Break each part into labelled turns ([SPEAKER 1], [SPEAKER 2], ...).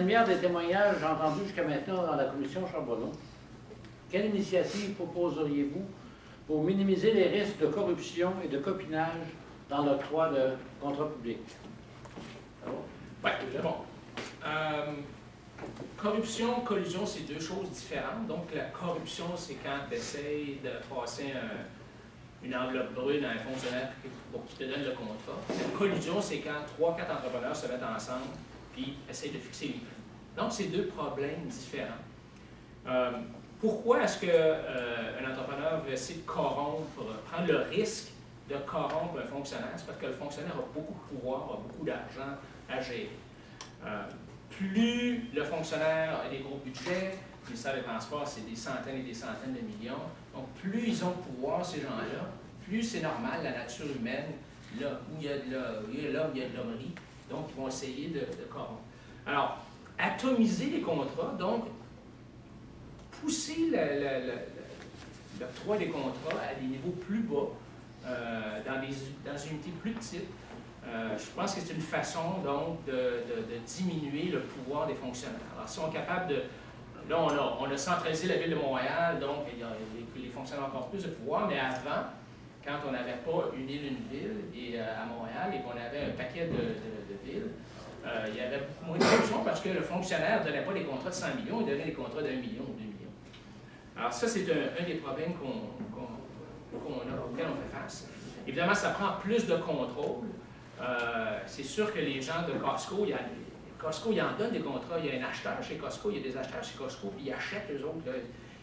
[SPEAKER 1] lumière des témoignages entendus jusqu'à maintenant dans la commission Charbonneau, quelle initiative proposeriez-vous pour minimiser les risques de corruption et de copinage dans l'octroi de contrats publics?
[SPEAKER 2] Oui, bon. Corruption, collusion, c'est deux choses différentes. Donc, la corruption, c'est quand tu essaies de passer une enveloppe brune à un fonctionnaire pour qu'il te donne le contrat. La collusion, c'est quand 3-4 entrepreneurs se mettent ensemble puis essayent de fixer les prix. Donc, c'est deux problèmes différents. Pourquoi est-ce qu'un entrepreneur veut essayer de corrompre, prendre le risque de corrompre un fonctionnaire? C'est parce que le fonctionnaire a beaucoup de pouvoir, a beaucoup d'argent à gérer. Plus le fonctionnaire a des gros budgets, le ministère des Transports, c'est des centaines et des centaines de millions. Donc, plus ils ont de pouvoir, ces gens-là, plus c'est normal, la nature humaine, là où il y a de l'hommerie, donc ils vont essayer de corrompre. Alors, atomiser les contrats, donc, pousser l'octroi des contrats à des niveaux plus bas, dans des unités plus petites. Je pense que c'est une façon, donc, de diminuer le pouvoir des fonctionnaires. Alors, si on est capable de... Là, on a centralisé la ville de Montréal, donc les fonctionnaires ont encore plus de pouvoir, mais avant, quand on n'avait pas une île, une ville, et, à Montréal, et qu'on avait un paquet de villes, il y avait beaucoup moins de corruption parce que le fonctionnaire ne donnait pas des contrats de 100 millions, il donnait des contrats d'1 million ou 2 millions. Alors ça, c'est un des problèmes auxquels on fait face. Évidemment, ça prend plus de contrôle. C'est sûr que les gens de Costco, Costco, ils en donnent des contrats. Il y a un acheteur chez Costco, il y a des acheteurs chez Costco, puis ils achètent eux autres. Là,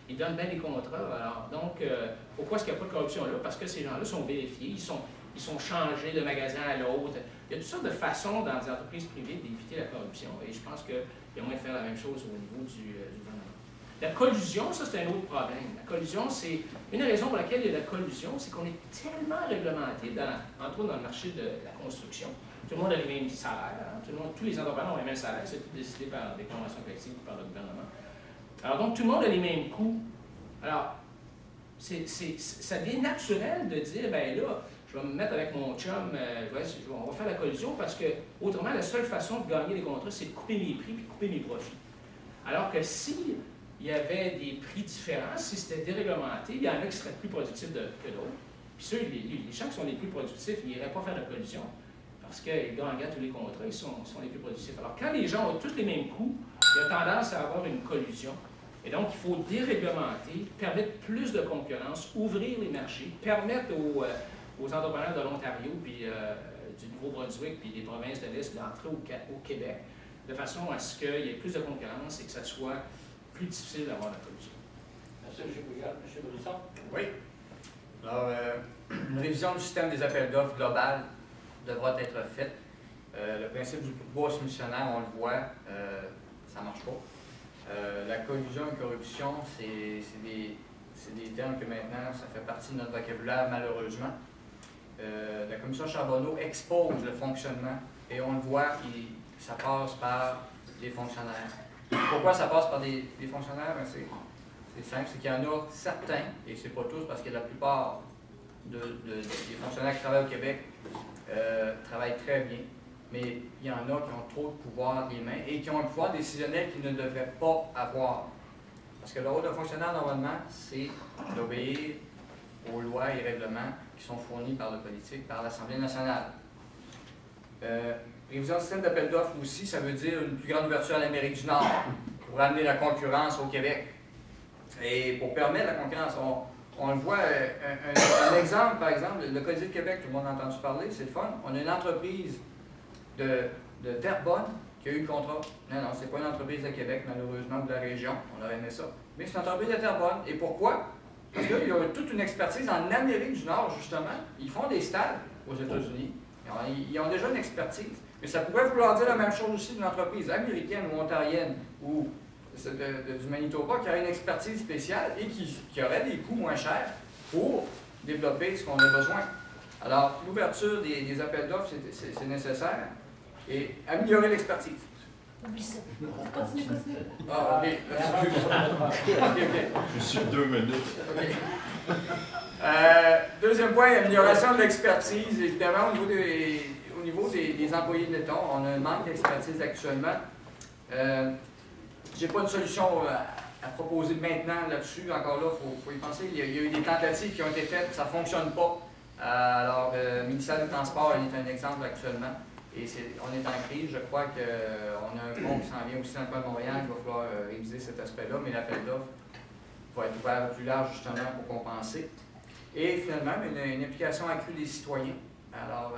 [SPEAKER 2] ils donnent bien des contrats. Alors, donc, pourquoi est-ce qu'il n'y a pas de corruption là? Parce que ces gens-là sont vérifiés, ils sont changés de magasin à l'autre. Il y a toutes sortes de façons dans les entreprises privées d'éviter la corruption. Et je pense qu'il y a moyen de faire la même chose au niveau du gouvernement. La collusion, ça, c'est un autre problème. La collusion, c'est une des raisons pour laquelle il y a la collusion, c'est qu'on est tellement réglementé, entre autres dans le marché de la construction. Tout le monde a les mêmes salaires. Hein? Tous les entrepreneurs ont les mêmes salaires. C'est décidé par des conventions collectives ou par le gouvernement. Alors, donc, tout le monde a les mêmes coûts. Alors, ça devient naturel de dire, ben là, je vais me mettre avec mon chum, on va faire la collusion parce que, autrement, la seule façon de gagner les contrats, c'est de couper mes prix et de couper mes profits. Alors que si il y avait des prix différents, si c'était déréglementé, il y en a qui seraient plus productifs que d'autres. Puis ceux, les gens qui sont les plus productifs, ils n'iraient pas faire de collusion parce qu'ils gagnent tous les contrats, ils sont les plus productifs. Alors, quand les gens ont tous les mêmes coûts, il y a tendance à avoir une collusion. Et donc, il faut déréglementer, permettre plus de concurrence, ouvrir les marchés, permettre aux entrepreneurs de l'Ontario, puis du Nouveau-Brunswick, puis des provinces de l'Est d'entrer au Québec, de façon à ce qu'il y ait plus de concurrence et que ça soit plus difficile d'avoir la collusion.
[SPEAKER 1] Merci, M. Bouillard. M. Brisson?
[SPEAKER 3] Oui. Alors, une révision du système des appels d'offres global devra être faite. Le principe du bois soumissionnaire, on le voit, ça ne marche pas. La collusion et corruption, c'est des termes que maintenant, ça fait partie de notre vocabulaire, malheureusement. La commission Charbonneau expose le fonctionnement et on le voit, ça passe par des fonctionnaires. Pourquoi ça passe par des fonctionnaires? Ben c'est simple, c'est qu'il y en a certains, et c'est pas tous parce que la plupart des fonctionnaires qui travaillent au Québec travaillent très bien, mais il y en a qui ont trop de pouvoir des mains et qui ont un pouvoir décisionnel qu'ils ne devraient pas avoir. Parce que le rôle d'un fonctionnaire, normalement, c'est d'obéir aux lois et règlements qui sont fournis par le politique, par l'Assemblée nationale. Révision du système d'appel d'offres aussi, ça veut dire une plus grande ouverture à l'Amérique du Nord pour amener la concurrence au Québec. Et pour permettre la concurrence, on le voit, un exemple, par exemple, le Colisée de Québec, tout le monde a entendu parler, c'est le fun. On a une entreprise de Terrebonne qui a eu le contrat. Non, c'est pas une entreprise de Québec, malheureusement, ou de la région. On aurait aimé ça. Mais c'est une entreprise de Terrebonne. Et pourquoi? Parce qu'ils ont toute une expertise en Amérique du Nord, justement. Ils font des stades aux États-Unis. Ils ont déjà une expertise. Mais ça pourrait vouloir dire la même chose aussi d'une entreprise américaine ou ontarienne ou du Manitoba qui aurait une expertise spéciale et qui aurait des coûts moins chers pour développer ce qu'on a besoin. Alors, l'ouverture des appels d'offres, c'est nécessaire. Et améliorer l'expertise.
[SPEAKER 4] Oublie ça. Continue.
[SPEAKER 3] Ah, OK.
[SPEAKER 5] Je suis 2 minutes.
[SPEAKER 3] OK. Deuxième point, amélioration de l'expertise. Évidemment, au niveau des employés de l'État, on a un manque d'expertise actuellement. J'ai pas une solution à proposer maintenant là-dessus. Encore là, il faut y penser. Il y a eu des tentatives qui ont été faites, ça ne fonctionne pas. Alors, le ministère du Transport est un exemple actuellement. Et on est en crise. Je crois qu'on a un pont qui s'en vient aussi dans le coin de Montréal. Il va falloir réviser cet aspect-là, mais l'appel d'offres va être ouvert plus large justement pour compenser. Et finalement, une implication accrue des citoyens. Alors,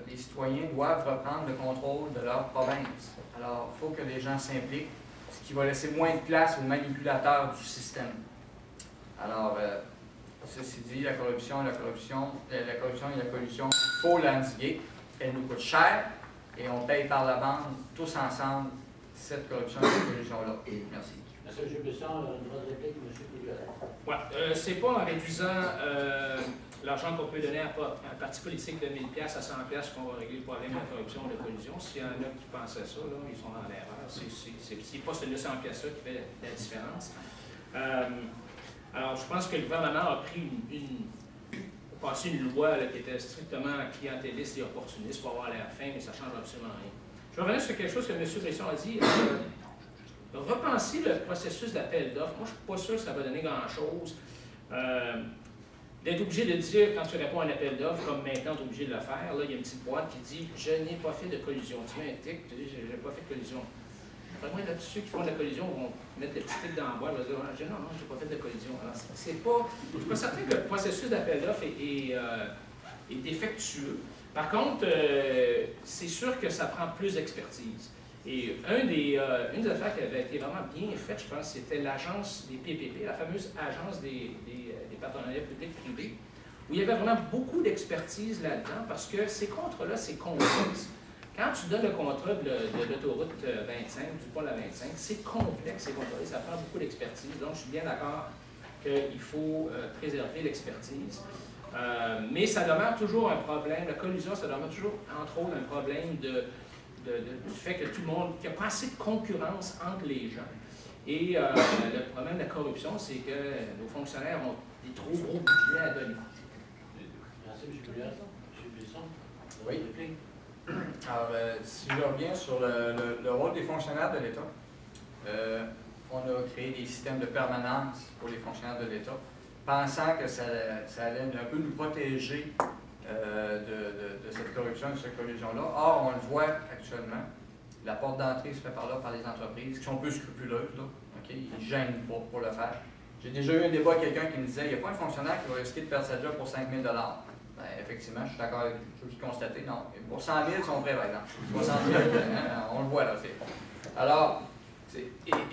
[SPEAKER 3] les citoyens doivent reprendre le contrôle de leur province. Alors, il faut que les gens s'impliquent, ce qui va laisser moins de place aux manipulateurs du système. Alors, ceci dit, la corruption et la collusion, il faut l'endiguer. Elle nous coûte cher et on paye par la bande, tous ensemble, cette corruption et cette collusion-là. Merci.
[SPEAKER 1] Merci, M. Besson. Une autre réplique, M. Couillard.
[SPEAKER 2] Oui, c'est pas en réduisant l'argent qu'on peut donner à un parti politique de 1000$ à 100$ qu'on va régler le problème de la corruption et de la collusion. S'il y en a qui pensaient ça, là, ils sont dans l'erreur. C'est pas ce 100$ qui fait la différence. Alors, je pense que le gouvernement a pris passé une loi là, qui était strictement clientéliste et opportuniste pour avoir l'air fin, mais ça ne change absolument rien. Je vais revenir sur quelque chose que M. Besson a dit. Repenser le processus d'appel d'offres, moi je ne suis pas sûr que ça va donner grand-chose. D'être obligé de dire, quand tu réponds à un appel d'offres, comme maintenant tu es obligé de le faire, là il y a une petite boîte qui dit « Je n'ai pas fait de collusion ». Tu mets un tic, tu dis « Je n'ai pas fait de collusion ». Après, là, tous ceux qui font de la collusion vont mettre le petit tic dans la boîte, vont dire « Non, non, je n'ai pas fait de collusion ». Alors, c'est pas... Je ne suis pas certain que le processus d'appel d'offres est défectueux. Par contre, c'est sûr que ça prend plus d'expertise. Et une des affaires qui avait été vraiment bien faite, je pense, c'était l'agence des PPP, la fameuse agence des partenariats publics-privés, où il y avait vraiment beaucoup d'expertise là-dedans, parce que ces contrats-là, c'est complexe. Quand tu donnes le contrat de l'autoroute 25, du pont de la 25, c'est complexe, ces contrats-là, ça prend beaucoup d'expertise. Donc, je suis bien d'accord qu'il faut préserver l'expertise. Mais ça demeure toujours un problème, la collusion, ça demeure toujours, entre autres, un problème du fait que tout le monde, qu'il n'y a pas assez de concurrence entre les gens. Et le problème de la corruption, c'est que nos fonctionnaires ont des trop gros budgets à donner.
[SPEAKER 1] Merci, M. Couillard. M. Besson.
[SPEAKER 3] Oui. Alors, si je reviens sur le rôle des fonctionnaires de l'État, on a créé des systèmes de permanence pour les fonctionnaires de l'État, pensant que ça allait un peu nous protéger de cette corruption, de cette collusion-là. Or, on le voit actuellement, la porte d'entrée se fait par là par les entreprises qui sont peu scrupuleuses, là, okay? Ils ne gênent pas pour le faire. J'ai déjà eu un débat avec quelqu'un qui me disait « Il n'y a pas un fonctionnaire qui va risquer de perdre sa job pour 5 000 ». Ben, effectivement, je suis d'accord avec ce que vous constatez. Non, pour 100 000, ils sont prêts, par exemple. 60 000, on le voit là. Alors,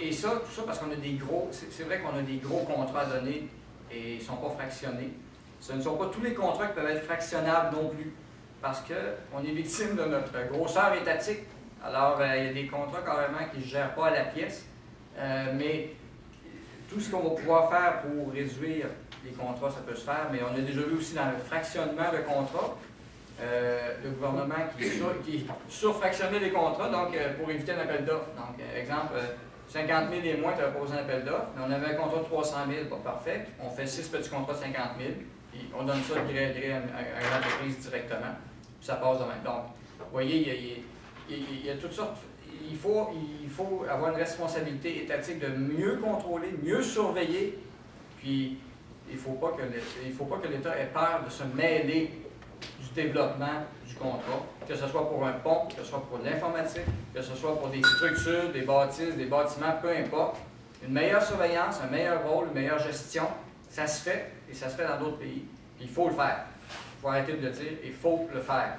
[SPEAKER 3] et ça, tout ça parce qu'on a des gros, c'est vrai qu'on a des gros contrats à donner et ils ne sont pas fractionnés. Ce ne sont pas tous les contrats qui peuvent être fractionnables non plus, parce qu'on est victime de notre grosseur étatique. Alors, il y a des contrats carrément qui ne se gèrent pas à la pièce, mais tout ce qu'on va pouvoir faire pour réduire les contrats, ça peut se faire, mais on a déjà vu aussi dans le fractionnement de contrats, le gouvernement qui surfractionnait les contrats, donc pour éviter un appel d'offres. Donc, exemple, 50 000 et moins, tu avais posé un appel d'offres, mais on avait un contrat de 300 000, pas parfait. On fait 6 petits contrats de 50 000, puis on donne ça de gré à gré à une entreprise directement, puis ça passe de même. Donc, vous voyez, il y a toutes sortes. Il faut avoir une responsabilité étatique de mieux contrôler, mieux surveiller, puis il ne faut pas que l'État ait peur de se mêler du développement du contrat, que ce soit pour un pont, que ce soit pour l'informatique, que ce soit pour des structures, des bâtisses, des bâtiments, peu importe. Une meilleure surveillance, un meilleur rôle, une meilleure gestion, ça se fait, et ça se fait dans d'autres pays. Puis il faut le faire. Il faut arrêter de le dire, il faut le faire.